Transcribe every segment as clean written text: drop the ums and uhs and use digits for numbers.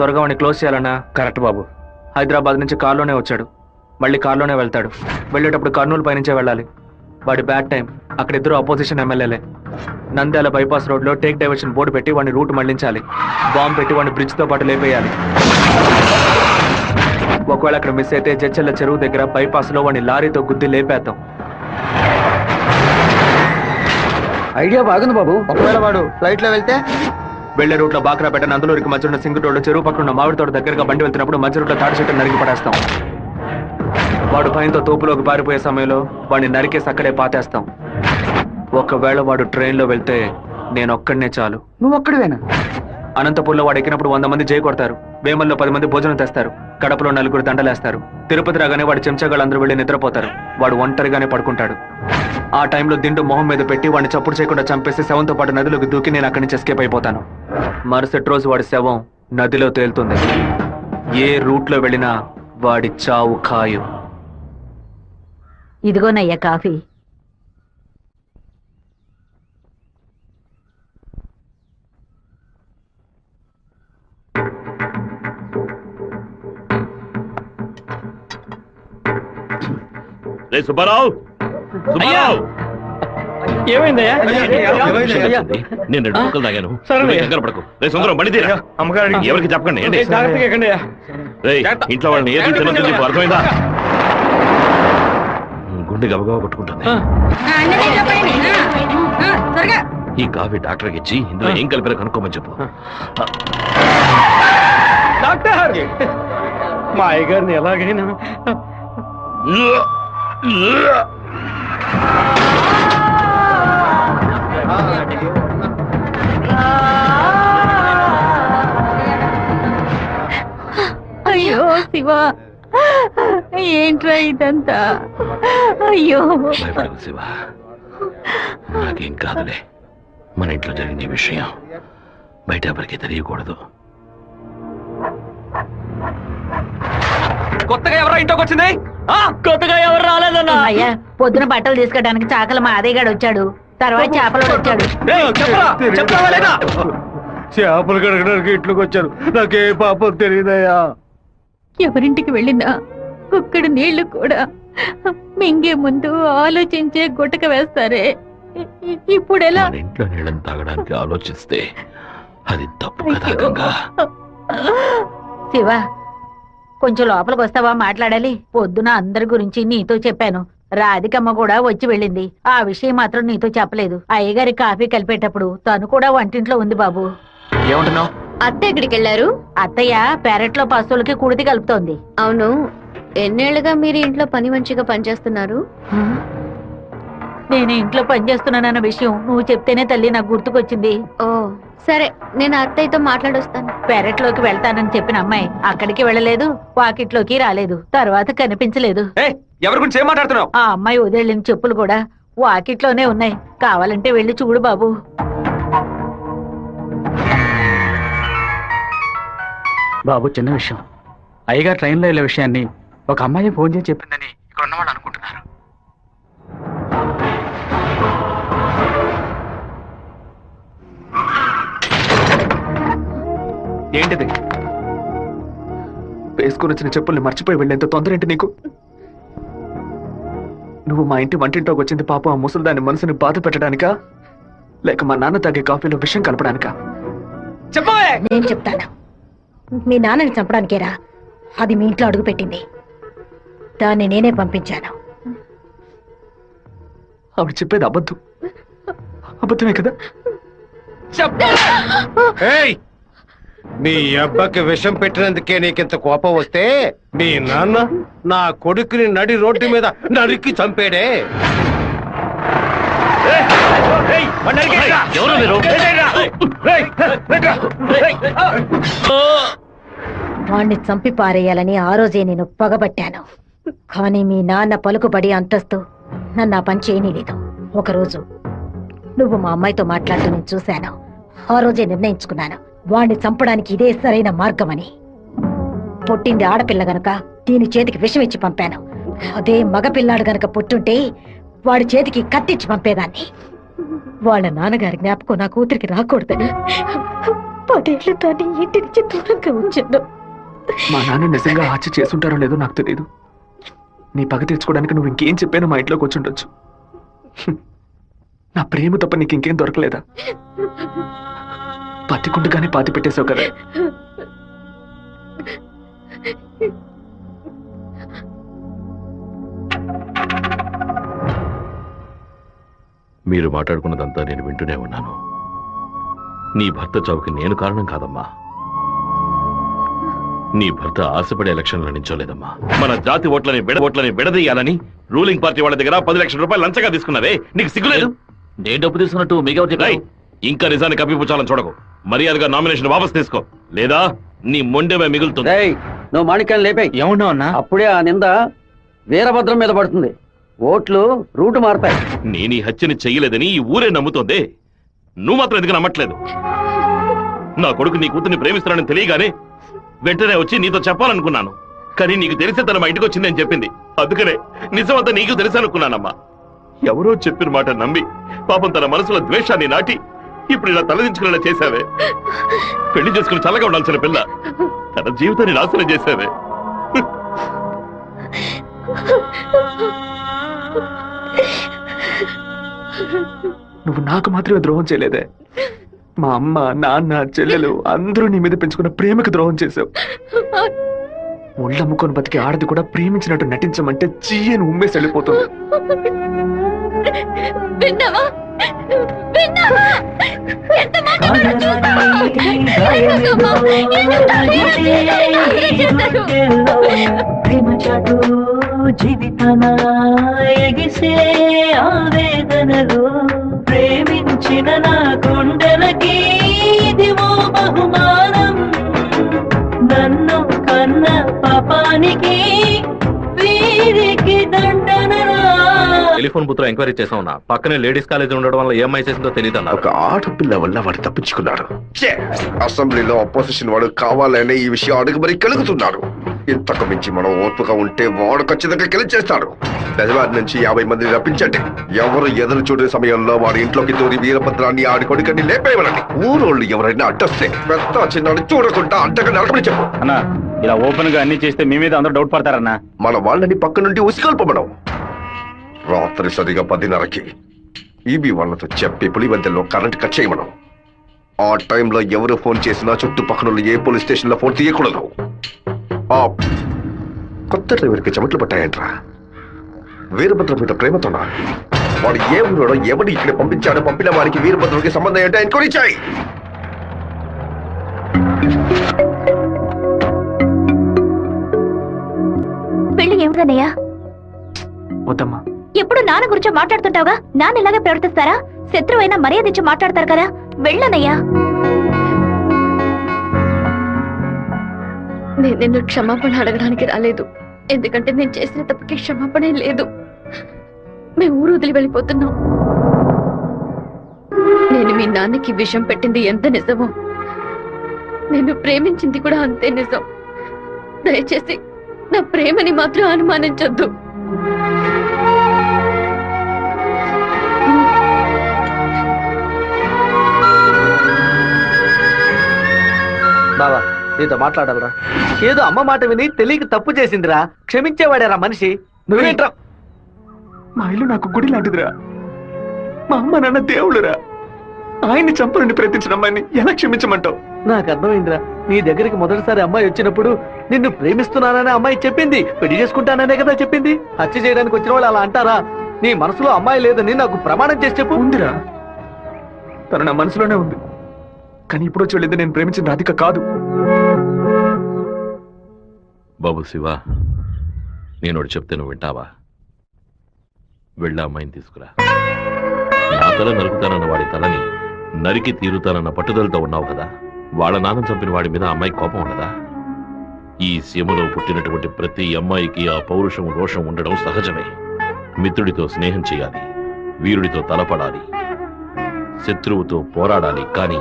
త్వరగా వాడిని క్లోజ్ చేయాలన్నా. కరెక్ట్ బాబు. హైదరాబాద్ నుంచి కార్లోనే వచ్చాడు, మళ్ళీ కార్లోనే వెళ్తాడు. వెళ్ళేటప్పుడు కర్నూలు పైనుంచే వెళ్ళాలి. వాడి బ్యాడ్ టైం. అక్కడ ఇద్దరు అపోజిషన్ ఎమ్మెల్యేలే. నంద్యాల బైపాస్ రోడ్లో టేక్ డైవర్షన్ బోర్డు పెట్టి వాడిని రూట్ మళ్లించాలి. బాంబు పెట్టి వాడిని బ్రిడ్జ్తో పాటు లేపేయాలి. ఒకవేళ అక్కడ మిస్ అయితే జడ్చెల్ల చెరువు దగ్గర బైపాస్లో వాడిని లారీతో గుద్ది లేపేద్దాం. ఐడియా బాగుంది బాబు. ఒకవేళ వాడు ఫ్లైట్ లో వెళ్తే? వెళ్లే రూట్ లో బాక్రాపేట నందలూరికి మధ్య ఉన్న సింగు రోడ్డు చెరువు పక్కన ఉన్న మామిడి తోట దగ్గరగా బండి వెళ్తున్నప్పుడు మధ్య రూట్లో తాడి చెట్టు నరికి పడేస్తాం. వాడు భయంతో తోపులోకి పారిపోయే సమయంలో వాడిని నరికేసి అక్కడే పాతేస్తాం. ఒకవేళ వాడు ట్రైన్లో వెళ్తే నేను ఒక్కడనే చాలు. నువ్వు ఒక్కడివేనా? అనంతపూర్లో వాడు ఎక్కినప్పుడు 100 మంది జై కొడతారు. వేమల్లో 10 మంది భోజనం తెస్తారు. కడపలో 4 దండలేస్తారు. తిరుపతి రాగానే వాడి చెంచాగాళ్ళందరూ వెళ్ళి నిద్రపోతారు. వాడు ఒంటరిగానే పడుకుంటాడు. ఆ టైంలో దిండు మొహం మీద పెట్టి వాడిని చప్పుడు చేయకుండా చంపేసి శవంతో పాటు నదిలోకి దూకి నేను అక్కడి నుంచి ఎస్కేప్ అయిపోతాను. మరుసటి రోజు వాడి శవం నదిలో తేలుతుంది. ఏ రూట్లో వెళ్ళినా వాడి చావు ఖాయం. ఇదిగోనయ్యా కాఫీ. సుబ్బారావు, ఏమైందయ్యా? నేను 2 ముక్కలు తాగాను. దగ్గర పడకు. సుందరం బండి తీరా. అమ్మగారు ఎవరికి చెప్పకండి. ఇంట్లో వాళ్ళని ఏది తినదు. అర్థమైందా? గుండె గబగబా కొట్టుకుంటుంది. ఈ కాఫీ డాక్టర్కి ఇచ్చి ఇందులో ఏం కలిపారో కనుక్కోమని చెప్పు. డాక్టర్, మా అయ్యగారిని ఎలాగైనా అయ్యో శివ, ఏంట్రా ఇదంతా? అయ్యో భయపడకు శివ, నాకేం కాదులే. మన ఇంట్లో జరిగిన ఈ విషయం బయట ఎవరికి తెలియకూడదు. కొత్తగా ఎవరో ఇంట్లోకి వచ్చింది? కొత్తగా ఎవరు రాలేదన్నా? అయ్యా, పొద్దున బట్టలు తీసుకోవడానికి చాకల మా అదేగాడు వచ్చాడు. తర్వాత చేపలోడు వచ్చాడు. చేపలు కడగడానికి ఇంట్లోకి వచ్చారు. నాకే పాపం తెలియదయ్యా. ఎవరింటికి వెళ్ళినా ఒక్కడు నీళ్లు కూడా మింగే ముందు ఆలోచించే గుట్టక వేస్తారే. ఇప్పుడు ఎలా? మన ఇంట్లో నీళ్ళని తాగడానికి ఆలోచిస్తే అది తప్పు కదా గంగా. శివ, కొంచెం లోపలికి వస్తావా? మాట్లాడాలి. పొద్దున అందరి గురించి నీతో చెప్పాను. రాధికమ్మ కూడా వచ్చి వెళ్ళింది. ఆ విషయం మాత్రం నీతో చెప్పలేదు. అయ్యగారి కాఫీ కలిపేటప్పుడు తను కూడా వంటింట్లో ఉంది బాబు. ఏమంటున్నావు? అత్త ఎక్కడికి వెళ్ళారు? అత్తయ్య పెరట్లో పశువులకి కుడితి కలుపుతోంది. అవును, ఎన్నేళ్లుగా మీరు ఇంట్లో పని మంచిగా పనిచేస్తున్నారు? నేను ఇంట్లో పనిచేస్తున్నానన్న విషయం నువ్వు చెప్తేనే తల్లి నాకు గుర్తుకొచ్చింది. ఓ సరే, నేను అత్తయ్యతో మాట్లాడొస్తాను. పెరట్లోకి వెళ్తానని చెప్పిన అమ్మాయి అక్కడికి వెళ్ళలేదు, వాకిట్లోకి రాలేదు, తర్వాత కనిపించలేదు. ఎవరి గురించి ఏం మాట్లాడుతున్నావు? ఆ అమ్మాయి వదిలిన చెప్పులు కూడా వాకిట్లోనే ఉన్నాయి. కావాలంటే వెళ్ళి చూడు బాబు. బాబు, చిన్న విషయం. అయ్యగారు ట్రైన్లో వెళ్ళే విషయాన్ని ఒక అమ్మాయి ఫోన్ చేసి చెప్పిందని ఇక్కడ ఉన్నవాళ్ళు అనుకుంటున్నారు. ఏంటిది? వేసుకుని వచ్చిన చెప్పుల్ని మర్చిపోయి వెళ్ళేంత తొందర ఏంటి నీకు? నువ్వు మా ఇంటి వంటింట్లోకి వచ్చింది పాపం ఆ ముసలిదాని మనసుని బాధ పెట్టడానికా, లేక మా నాన్న తాగే కాఫీలో విషయం కలపడానికా? చెప్పవే. నేను చెప్తాను. మీ నాన్నని చంపడానికేరా అది మీ ఇంట్లో అడుగు పెట్టింది. దాన్ని నేనే పంపించాను. ఆవిడ చెప్పేది అబద్ధం. అబద్ధమే కదా? మీ అబ్బకి విషం పెట్టినందుకే నీకింత కోపం వస్తే మీ నాన్న నా కొడుకుని నడి రోడ్డు మీద నరికి చంపాడే. వాణ్ణి చంపి పారేయాలని ఆ రోజే నేను పగబట్టాను. కానీ మీ నాన్న పలుకుబడి అంతస్తు నన్ను ఆ పని చేయనీలేదు. ఒకరోజు నువ్వు మా అమ్మాయితో మాట్లాడుతూ నేను చూశాను. ఆ రోజే నిర్ణయించుకున్నాను, వాణ్ణి చంపడానికి ఇదే సరైన మార్గమని. పుట్టింది ఆడపిల్ల గనక దీని చేతికి విషం ఇచ్చి పంపాను. అదే మగపిల్లాడు గనక పుట్టుంటే వాడి చేతికి కత్తిచ్చి పంపేదాన్ని. వాళ్ళ నాన్నగారి జ్ఞాపకం నా కూతురికి రాకూడదని 10 ఏళ్ళు దాన్ని ఇంటి నుంచి దూరంగా ఉంచాను. మా నాన్న నిజంగా హత్య చేసుంటారో లేదో నాకు తెలియదు. నీ పగ తీర్చుకోవడానికి నువ్వు ఇంకేం చెప్పానో మా ఇంట్లోకి వచ్చి ఉండొచ్చు. నా ప్రేమ తప్ప నీకు ఇంకేం దొరకలేదా? పత్తికుండగానే పాతి పెట్టేశావు కదా. మీరు మాట్లాడుకున్నదంతా నేను వింటూనే ఉన్నాను. నీ భర్త చావుకి నేను కారణం కాదమ్మా. నీ భర్త ఆశపడే ఎలక్షన్లో నించోలేదమ్మా. మన జాతి ఓట్లని విడదీయాలని రూలింగ్ పార్టీ వాళ్ళ దగ్గర 10 లక్షల రూపాయలు లంచగా తీసుకున్నారే, నీకు సిగ్గులేదు? నేను డబ్బు తీసుకున్నట్టు మీకు ఇంకా నిజాన్ని కప్పిపుచ్చాలని చూడకు. మర్యాదగా నామినేషన్ వాపస్ తీసుకో, లేదా నీ మొండెమే మిగులుతుంది. నువ్వు మాణిక్యాన్ని లేపాయి. ఏమన్నా ఉన్నా అప్పుడే ఆ నింద వీరభద్రం మీద పడుతుంది. ఓట్లు రూటు మారతాయి. నేను ఈ హత్యని చెయ్యలేదని ఈ ఊరే నమ్ముతోంది. నువ్వు మాత్రం ఎందుకు నమ్మట్లేదు? నా కొడుకు నీ కూతుర్ని ప్రేమిస్తున్నానని తెలియగానే వెంటనే వచ్చి నీతో చెప్పాలనుకున్నాను. కానీ నీకు తెలిసే తన మా ఇంటికి వచ్చిందని చెప్పింది. అందుకనే నిజమంతా నీకు తెలుసనుకున్నానమ్మా. ఎవరో చెప్పిన మాట నమ్మి పాపం తన మనసులో ద్వేషాన్ని నాటి ఇప్పుడు ఇలా తలదించుకునేలా చేశావే. పెళ్లి చేసుకుని చల్లగా ఉండాల్సిన పిల్ల తన జీవితాన్ని నాశనం చేశావే. నువ్వు నాకు మాత్రమే ద్రోహం చేయలేదే, మా అమ్మ, నాన్న, చెల్లెలు అందరూ నీ మీద పెంచుకున్న ప్రేమకు ద్రోహం చేశావు. ఒళ్ళమ్ముకొని బతికి ఆడది కూడా ప్రేమించినట్టు నటించమంటే చీయని ఉమ్మేసి వెళ్ళిపోతుంది. జీవితన ఎగిసే ఆవేదనలో ప్రేమించిన నా గుండెలకి ఇదివో బహుమానం. నన్ను కన్న పాపానికి వీరికి దండనరా. టెలిఫోన్ బూత్ లో ఎంక్వైరీ చేసా ఉన్నా. పక్కనే లేడీస్ కాలేజ్ ఉండడం వల్ల ఏమై చేసిందో తెలియదు. ఒక ఆడపిల్ల వల్ల వాడు తప్పించుకున్నాడు. అసెంబ్లీలో అపోజిషన్ వాడు కావాలనే ఈ విషయం అడుగు మరి కలుగుతున్నాడు. ఇంతకు మించి మనం ఓర్పుగా ఉంటే వాడు ఖచ్చితంగా గెలిచేస్తాడు. బెజవారి నుంచి 50 మందిని రప్పించండి. ఎవరు ఎదురు చూడే సమయంలో వాడి ఇంట్లోకి దూరి వీరభద్రాన్ని ఆడి కొడుకని లేపేయమనండి. ఊరోళ్ళు ఎవరైనా అడ్డొస్తే పెద్ద చిన్నాడు చూడకుండా అడ్డగా నడపని చెప్పు. అన్నా, ఇలా ఓపెన్ గా అన్ని చేస్తే మీ మీద అందరూ డౌట్ పడతారన్నా. మన వాళ్ళని పక్క నుండి ఉసిగొల్పమనం. రాత్రి సరిగా 10:30కి ఈబీ వాళ్ళతో చెప్పి పులివెందుల్లో కరెంట్ కట్ చేయమనం. ఆ టైంలో ఎవరు ఫోన్ చేసినా చుట్టుపక్కల ఏ పోలీస్ స్టేషన్ లో ఫోన్ తీయకూడదు. ఆ కొత్త డ్రైవర్కి చెమట్లు పట్టాయంట్రా. వీరభద్రం మీద ప్రేమతోనా? వాడు ఏ ఊరోడో ఎవడు ఇక్కడ పంపించాడో పంపిన వారికి వీరభద్రుడికి సంబంధం ఏంటో ఎంక్వైరీ చేయి. పెళ్లి ఏమిటన్నయ్యా? వద్దమ్మా. ఎప్పుడు నాన్న గురించి మాట్లాడుతుంటావుగా, నాన్న ఇలాగే ప్రవర్తిస్తారా? శత్రువైనా మర్యాద ఇచ్చి మాట్లాడతారు కదా, వెళ్ళనయ్యా. నేను నిన్ను క్షమాపణ అడగడానికి రాలేదు. ఎందుకంటే నేను చేసిన తప్పుకి క్షమాపణ లేదు. మేము ఊరు వదిలి వెళ్ళిపోతున్నాం. నేను మీ నాన్నకి విషం పెట్టింది ఎంత నిజమో, నేను ప్రేమించింది కూడా అంతే నిజం. దయచేసి నా ప్రేమని మాత్రం అనుమానించొద్దు. బావా, నీతో మాట్లాడాలరా. ఏదో అమ్మ మాట విని తెలియక తప్పు చేసిందిరా. క్షమించేవాడేరా మనిషి. నువ్వేంట్రా? మా ఇల్లు నాకు గుడి లాంటిదిరా. మా అమ్మ నాన్న దేవుడురా. ఆయన్ని చంపాలని ప్రయత్నించిన అమ్మాయిని ఎలా క్షమించమంటావు? నాకు అర్థమైందిరా. నీ దగ్గరికి మొదటిసారి అమ్మాయి వచ్చినప్పుడు నిన్ను ప్రేమిస్తున్నాననే అమ్మాయి చెప్పింది. పెళ్లి చేసుకుంటాననే కదా చెప్పింది. హత్య చేయడానికి వచ్చిన వాళ్ళు అలా అంటారా? నీ మనసులో అమ్మాయి లేదని నాకు ప్రమాణం చేసి చెప్పు. ఉందిరా, తను నా మనసులోనే ఉంది. కానీ ఇప్పుడు వచ్చి వెళ్ళింది నేను ప్రేమించిన రాధిక కాదు. బాబు శివ, నేను ఒకటి చెప్తే నువ్వు వింటావా? వెళ్ళి అమ్మాయిని తీసుకురా. నా తల నరుకుతానన్న వాడి తలని నరికి తీరుతానన్న పట్టుదలతో ఉన్నావు కదా. వాళ్ళ నాన్న చంపిన వాడి మీద అమ్మాయి కోపం ఉండదా? ఈ సీమలో పుట్టినటువంటి ప్రతి అమ్మాయికి ఆ పౌరుషం, రోషం ఉండడం సహజమే. మిత్రుడితో స్నేహం చేయాలి, వీరుడితో తలపడాలి, శత్రువుతో పోరాడాలి. కానీ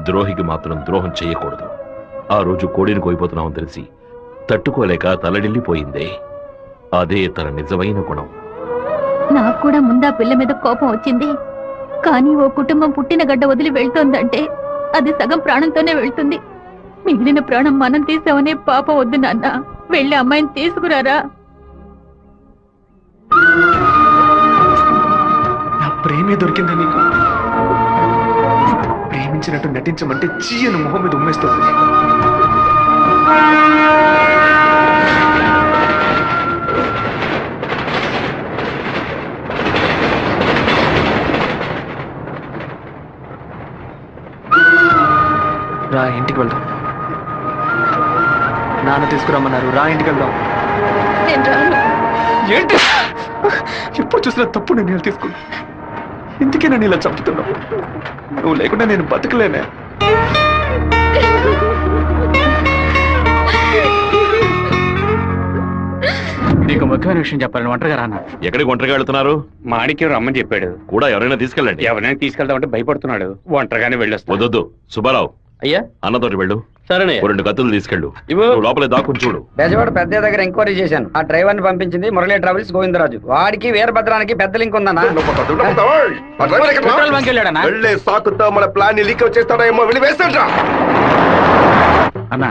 ద్రోహికి మాత్రం ద్రోహం చేయకూడదు. ఆ రోజు కోడిని కోయిపోతున్నామని తెలిసి తట్టుకోలేక తలడిల్లిపోయిందే, అదే తన నిజమైన గుణం. నాకు కూడా ముందా పిల్ల మీద కోపం వచ్చింది. కానీ ఓ కుటుంబం పుట్టిన గడ్డ వదిలి వెళ్తోందంటే అది సగం ప్రాణంతోనే వెళ్తుంది. మిగిలిన ప్రాణం మనం తీసామనే పాపం వద్దు నాన్న. వెళ్ళి అమ్మాయిని తీసుకురారా. నా ప్రేమే దొరికిందా నీకు? ప్రేమించినట్టు నటించమంటే చీయను మొహం మీద ఉమ్మేస్తుంది. రా ఇంటికి వెళ్దాం. నాన్న తీసుకురమ్మన్నారు. రా ఇంటికి వెళ్దాం. నేను రాను. ఏంటి ఎప్పుడు చూసినా తప్పు నిర్ణయాలు తీసుకున్నా. ఇందుకే నేను ఇలా చంపుతున్నావు. నువ్వు లేకుండా నేను బతకలేనే. నీకు ముఖ్యమైన విషయం చెప్పాలని ఒంటరిగా రానా? ఎక్కడికి ఒంటరిగా వెళ్తున్నారు? మాణిక్యం రమ్మని చెప్పాడు. కూడా ఎవరైనా తీసుకెళ్ళండి. ఎవరైనా తీసుకెళ్దామంటే భయపడుతున్నాడు. ఒంటరిగానే వెళ్ళొస్తాడు. వద్దొద్దు సుబ్బారావు, అయ్యా అన్నతోటి వెళ్ళు. సరేనే. ఓ 2 కత్తులు తీసుకెళ్ళు. ఇవ్వు. నువ్వు లోపలే దాక్కుని చూడు. బెజవాడ పెద్ద దగ్గర ఎంక్వైరీ చేశాను. ఆ డ్రైవర్ ని పంపించింది మురళీ ట్రావెల్స్ గోవిందరాజు. వాడికి వీరభద్రానికి పెద్ద లింక్ ఉందన్నా. పెట్రోల్ బంక్ వెళ్ళాడనా? వెళ్ళే సాకుతో మన ప్లాన్ లీక్ వచ్చేస్తాడేమో. వెళ్ళి వేస్తాడ్రా. అన్నా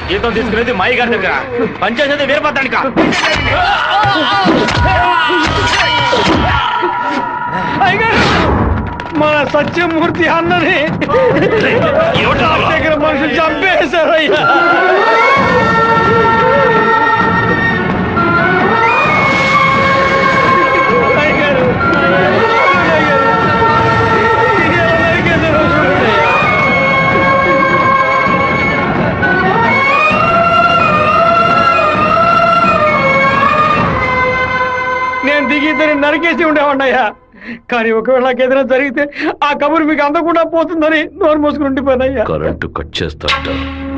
జీతం తీసుకునేది మాయి గారి దగ్గర, పనిచేసేది వీరభద్రానిక. మన సత్యమూర్తి అన్నని దగ్గర మనుషులు చంపేశారయ్యా. నేను దిగి ఇద్దరిని నరికేసి ఉండేవాడినయ్యా. కానీ ఒకవేళ నాకు ఏదైనా జరిగితే ఆ కబురు మీకు అందకుండా పోతుందని నోరు మూసుకుని ఉండిపోయినయ్యా. కరెంటు కట్ చేస్తారట.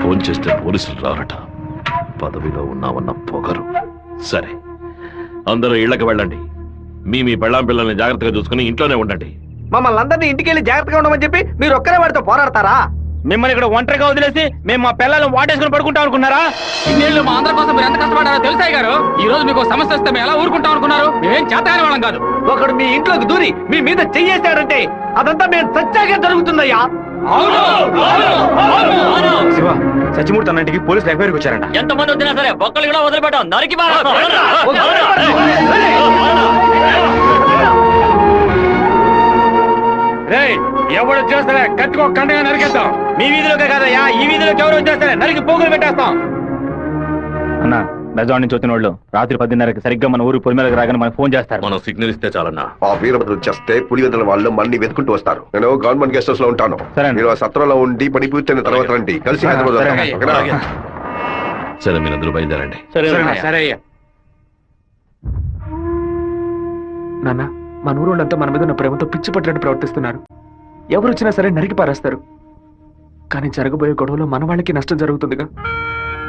ఫోన్ చేస్తే పోలీసులు రారట. పదవిలో ఉన్నామన్న పొగరు. సరే, అందరూ ఇళ్లకు వెళ్ళండి. మీ పెళ్ళాం పిల్లల్ని జాగ్రత్తగా చూసుకుని ఇంట్లోనే ఉండండి. మమ్మల్ని అందరినీ ఇంటికి వెళ్ళి జాగ్రత్తగా ఉండమని చెప్పి మీరు ఒక్కరే వాడితో పోరాడతారా? మిమ్మల్ని ఇక్కడ ఒంటరిగా వదిలేసి మేము మా పిల్లలను వాటేసుకుని పడుకుంటాం అనుకున్నారా? ఇన్నేళ్ళు మా అందరి కోసం మీరు ఎంత కష్టపడారో తెలుసాయి గారు. ఈ రోజు మీకు సమస్య వస్తే మేము ఎలా ఊరుకుంటాం అనుకున్నారు? మేమేం చేతగాని వాళ్ళం కాదు. ఒకడు మీ ఇంట్లోకి దూరి మీ మీద చెయ్యేశాడంటే అదంతా మేము సత్యాగా జరుగుతుందయ్యా. శివ, సత్యమూర్తి అన్నింటికి పోలీసులు ఎంక్వైరీకి వచ్చారంట. ఎంతమంది వచ్చినా సరే ఒక్కళ్ళు కూడా వదిలిపెట్టాం. నరికి ఎవరు వచ్చేస్తారే కత్తికో కండగా నరికేస్తాం. మీ వీధిలోకే కాదయ్యా, ఈ వీధిలోకి ఎవరు వచ్చేస్తారే నరికి పోగులు పెట్టేస్తాం. అన్న, బెజవాడ నుంచి వచ్చిన వాళ్ళు రాత్రి 10:30కి సరిగ్గా మన ఊరు పొలిమేరకు రాగానే మనకు ఫోన్ చేస్తారు. మనం సిగ్నల్ ఇస్తే చాలన్నా. ఆ వీరభద్రుడు చేస్తే పులివెందుల వాళ్ళు మళ్ళీ వెతుకుంటూ వస్తారు. నేను గవర్నమెంట్ గెస్ట్ హౌస్ లో ఉంటాను. సరే. మీరు ఆ సత్రంలో ఉండి పని పూర్తయిన తర్వాత రండి. కలిసి హైదరాబాద్ వస్తాం. సరే. ఓకేనా? సరే, మీరందరూ బయలుదేరండి. సరే అయ్యా. నాన్న, మన ఊరోళ్ళంతా మన మీద ఉన్న ప్రేమతో పిచ్చి పట్టినట్టు ప్రవర్తిస్తున్నారు. ఎవరు వచ్చినా సరే నరికి పారేస్తారు. కానీ జరగబోయే గొడవలో మన వాళ్ళకి నష్టం జరుగుతుందిగా.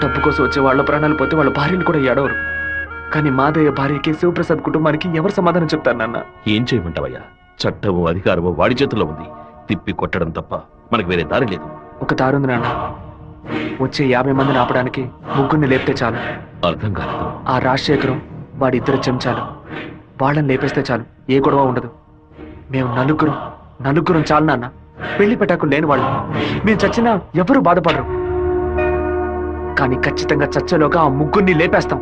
డబ్బు కోసం వచ్చే వాళ్ళ ప్రాణాలు పోతే వాళ్ళ భార్యలు కూడా ఏడవరు. కానీ మాదయ్య భార్యకి శివప్రసాద్ కుటుంబానికి ఎవరు సమాధానం చెప్తారు నాన్న? ఏం చేయమంటావయ్యా? చట్టము అధికారము వాడి చేతుల్లో ఉంది. తిప్పి కొట్టడం తప్ప మనకు వేరే దారి లేదు. ఒక దారుంది నాన్న. వచ్చే 50 మందిని ఆపడానికి ముగ్గురిని లేపితే చాలు. అర్థం కాలేదు. ఆ రాజశేఖరం వాడి 2 చెంచాలు వాళ్ళని లేపేస్తే చాలు. ఏ గొడవ ఉండదు. మేము నలుగురం చాలు నాన్న. పెళ్లి పెట్టాకు లేని వాళ్ళు. మేము చచ్చినా ఎవరు బాధపడరు. కానీ ఖచ్చితంగా చచ్చేలోగా ఆ ముగ్గురిని లేపేస్తాం.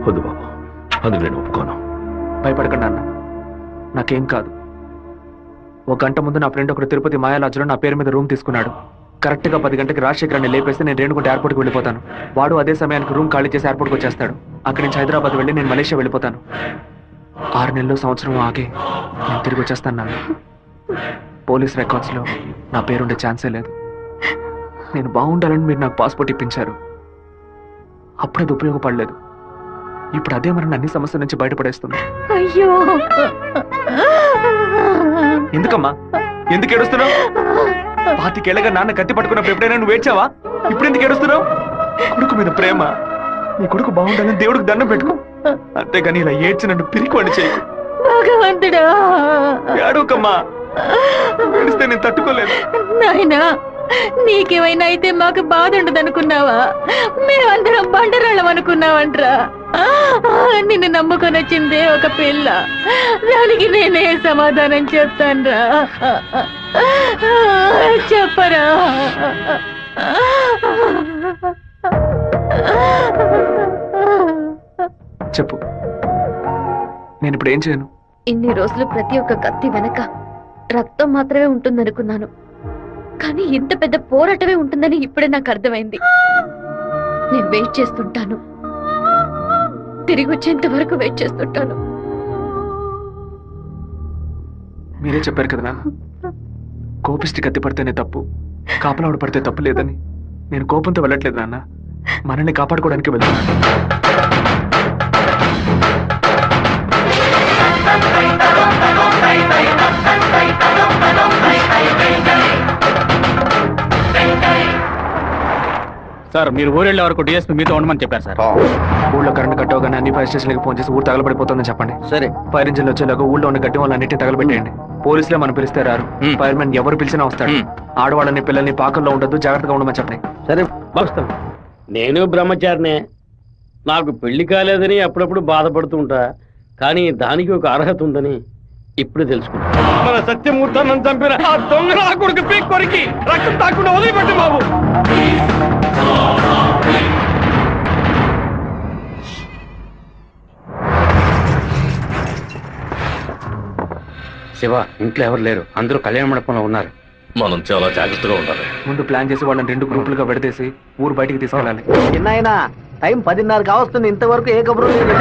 వద్దు బాబు, అందుకు నేను ఒప్పుకోను. భయపడకండి అన్న, నాకేం కాదు. 1 గంట ముందు నా ఫ్రెండ్ ఒకడు తిరుపతి మాయాలాజులో నా పేరు మీద రూమ్ తీసుకున్నాడు. కరెక్ట్గా 10 గంటకి రాజశేఖరాన్ని లేపేస్తే నేను రేణుగుంట ఎయిర్పోర్ట్కి వెళ్ళిపోతాను. వాడు అదే సమయానికి రూమ్ ఖాళీ చేసి ఎయిర్పోర్ట్కి వచ్చేస్తాడు. అక్కడి నుంచి హైదరాబాద్ వెళ్ళి నేను మలేషియా వెళ్ళిపోతాను. 6 నెలలు సంవత్సరం ఆగే నేను తిరిగి వచ్చేస్తాను నాన్న. పోలీస్ రికార్డ్స్లో నా పేరుండే ఛాన్సే లేదు. నేను బాగుండాలని మీరు నాకు పాస్పోర్ట్ ఇప్పించారు. అప్పుడు అది ఉపయోగపడలేదు. ఇప్పుడు అదే మరి అన్ని సమస్యల నుంచి బయటపడేస్తుంది. అయ్యో, ఎందుకమ్మా ఎందుకు ఏడుస్తున్నావు? 25 ఏళ్ళగా నాన్న కత్తి పట్టుకున్నప్పుడు ఎప్పుడైనా నువ్వు ఏడ్చావా? ఇప్పుడు ఎందుకు ఏడుస్తున్నావు? కొడుకు మీద ప్రేమ. నీ కొడుకు బాగుండాలని దేవుడికి దండం పెట్టుకో. అంతేగాని ఇలా ఏడ్చి నన్ను పిరికివాడిని చేయకు. భగవంతుడా ఏడవకమ్మా, ఏడిస్తే నేను తట్టుకోలేదు. నాయనా, నీకేమైనా అయితే మాకు బాధ ఉండదనుకున్నావా? మేమందరం బండరాళ్ళం అనుకున్నావంట్రా. నిన్ను నమ్ముకొని వచ్చిందే ఒక పిల్ల, దానికి నేనే సమాధానం చెప్తాన్రా. చెప్పరా? చెప్పు, నేను ఇప్పుడు ఏం చేయను? ఇన్ని రోజులు ప్రతి ఒక్క కత్తి వెనక రక్తం మాత్రమే ఉంటుందనుకున్నాను, కానీ ఇంత పెద్ద పోరాటమే ఉంటుందని ఇప్పుడే నాకు అర్థమైంది. నేను వెయిట్ చేస్తుంటాను, తిరిగి వచ్చేంత వరకు వెయిట్ చేస్తుంటాను. మీరే చెప్పారు కదా నాన్న, కోపిష్టి కత్తి పడితేనే తప్పు, కాపలావిడ పడితే తప్పు లేదని. నేను కోపంతో వెళ్ళట్లేదు నాన్న, మనల్ని కాపాడుకోవడానికి వెళ్తున్నాను. సార్, మీరు ఊరెళ్ళే వరకు డిఎస్పీ మీతో ఉండమని చెప్పారు సార్. ఊళ్ళో కరెంట్ కట్ అవగానే అన్ని ఫైర్ స్టేషన్లకు ఫోన్ చేసి ఊరు తగలబడిపోతుందని చెప్పండి. సరే. ఫైర్ ఇంజిన్ వచ్చేలాగా ఊళ్ళో ఉన్న గట్టి వాళ్ళన్నింటినీ తగలబెట్టేయండి. పోలీసులే మనం పిలిస్తే రారు, ఫైర్ మ్యాన్ ఎవరు పిలిచినా వస్తాడు. ఆడవాళ్ళని పిల్లల్ని పాకల్లో ఉండొద్దు, జాగ్రత్తగా ఉండమని చెప్పండి. సరే. నేను బ్రహ్మచారినే. నాకు పెళ్లి కాలేదని అప్పుడప్పుడు బాధపడుతూ ఉంటా, కానీ దానికి ఒక అర్హత ఉందని ఇప్పుడు తెలుసుకున్నా. మన సత్యమూర్తాన్ని చంపిన ఆ దొంగ నా కొడుకు పీక్ కొరికి రక్తం తాకుండా వదిలిపెట్టు బాబు. శివ, ఇంట్లో ఎవరు లేరు, అందరూ కళ్యాణ మండపంలో ఉన్నారు. మనం చాలా జాగ్రత్తగా ఉండాలి. ముందు ప్లాన్ చేసి వాళ్ళని 2 గ్రూపులుగా విడదీసి ఊరు బయటికి తీసుకెళ్ళాలి. చిన్నాయనా, టైం 10:30 కావస్తుంది, ఇంతవరకు ఏ కబురు లేదు.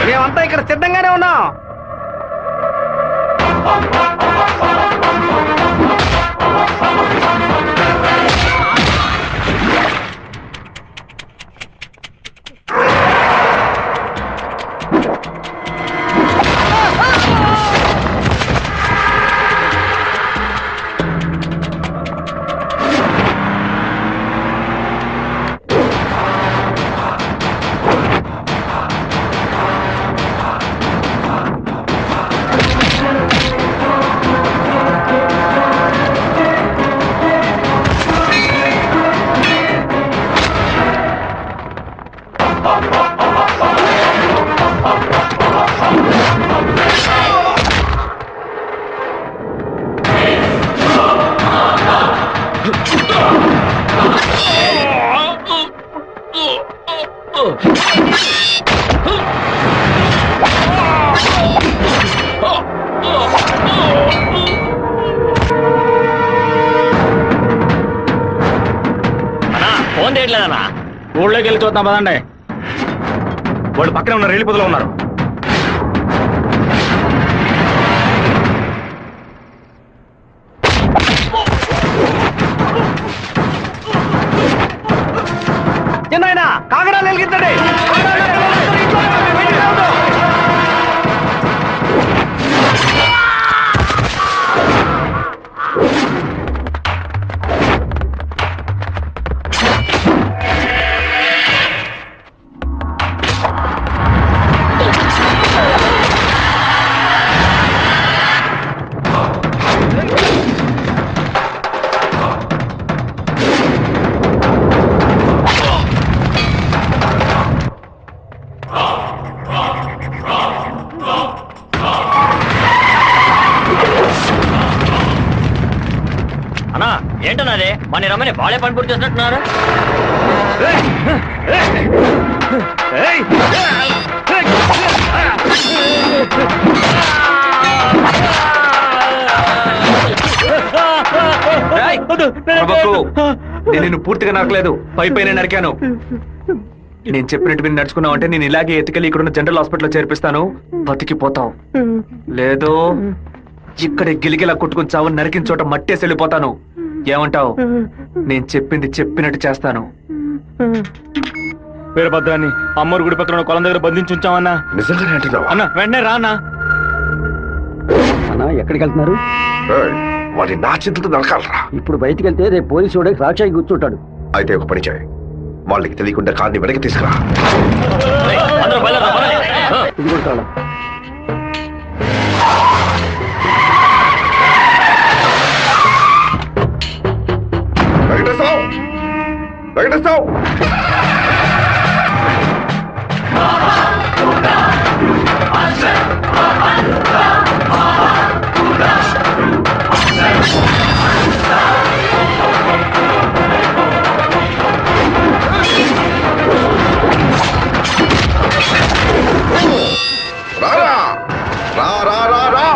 మేమంతా ఇక్కడ సిద్ధంగానే ఉన్నాం. ఫోన్ చేయట్లేదన్నా. ఊళ్ళోకి వెళ్ళి చూద్దాం పదండి. వాళ్ళు పక్కనే ఉన్న రైలు పొదలో ఉన్నారు. చిన్నాయనా, కాగడాలు వెలిగించండి. అన్నా, ఏంటన్నది? మన రమ్మని బాలే పని పూర్తి చేసినట్టున్నారు. నేను నిన్ను పూర్తిగా నరకలేదు, పైపైన నరికాను. నేను చెప్పినట్టు విని నడుచుకున్నావు అంటే నేను ఇలాగే ఎత్తుకెళ్ళి ఇక్కడున్న జనరల్ హాస్పిటల్లో చేర్పిస్తాను, బతికిపోతావు. లేదు, ఇక్కడే గిలిగిలా కొట్టుకుని చావు, నరికిన చోట మట్టేసి వెళ్ళిపోతాను. ఏమంటావు? నేను చెప్పింది చెప్పినట్టు చేస్తాను. వీరభద్రాన్ని అమ్మోరు గుడి పక్కన ఉన్న కొలం దగ్గర బంధించి ఉంచామన్నా. నిజంగానే అంటున్నావా? అన్న వెంటనే రా అన్నా. అన్నా ఎక్కడికి వెళ్తున్నారు? ఏయ్, వాడి నా చింతతో నరకాలరా. ఇప్పుడు బయటికి వెళ్తే రేపు పోలీసు వాడికి రాక్షాయి కూర్చుంటాడు. అయితే ఒక పని చేయి, వాళ్ళకి తెలియకుండా కార్ని వెనక్కి తీసుకురా. ఇది కూడా తాళం. వెంకటేశ్వరరావు, వెంకటేశ్వరరావు, రారా, రా రా రా రా.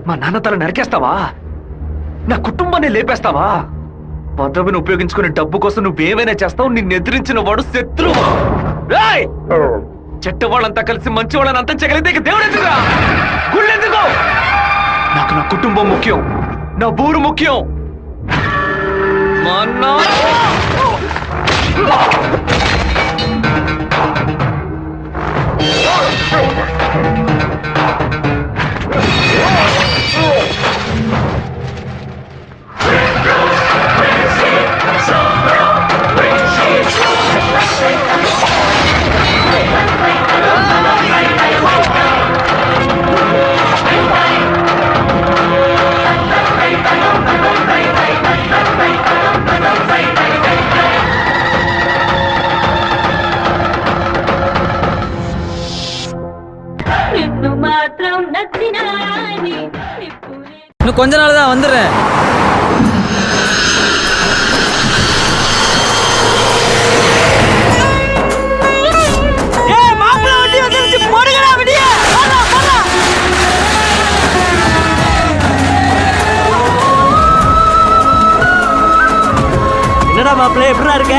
మా నాన్న తల నరికేస్తావా? నా కుటుంబాన్ని లేపేస్తావా? పదవిని ఉపయోగించుకునే డబ్బు కోసం నువ్వేమైనా చేస్తావు. నిన్ను ఎదిరించిన వాడు శత్రువు. రేయ్! చెట్ట వాళ్ళంతా కలిసి మంచి వాళ్ళని అంతా చేయగలిగితే ఇక దేవుడు ఎందుకురా? గుళ్ళెందుకు? నాకు నా కుటుంబం ముఖ్యం, నా ఊరు ముఖ్యం. మా இன்னும் கொஞ்ச நாள் தான் வந்துடுறேன். என்னடா மாப்பிள்ள எப்படிடா இருக்க?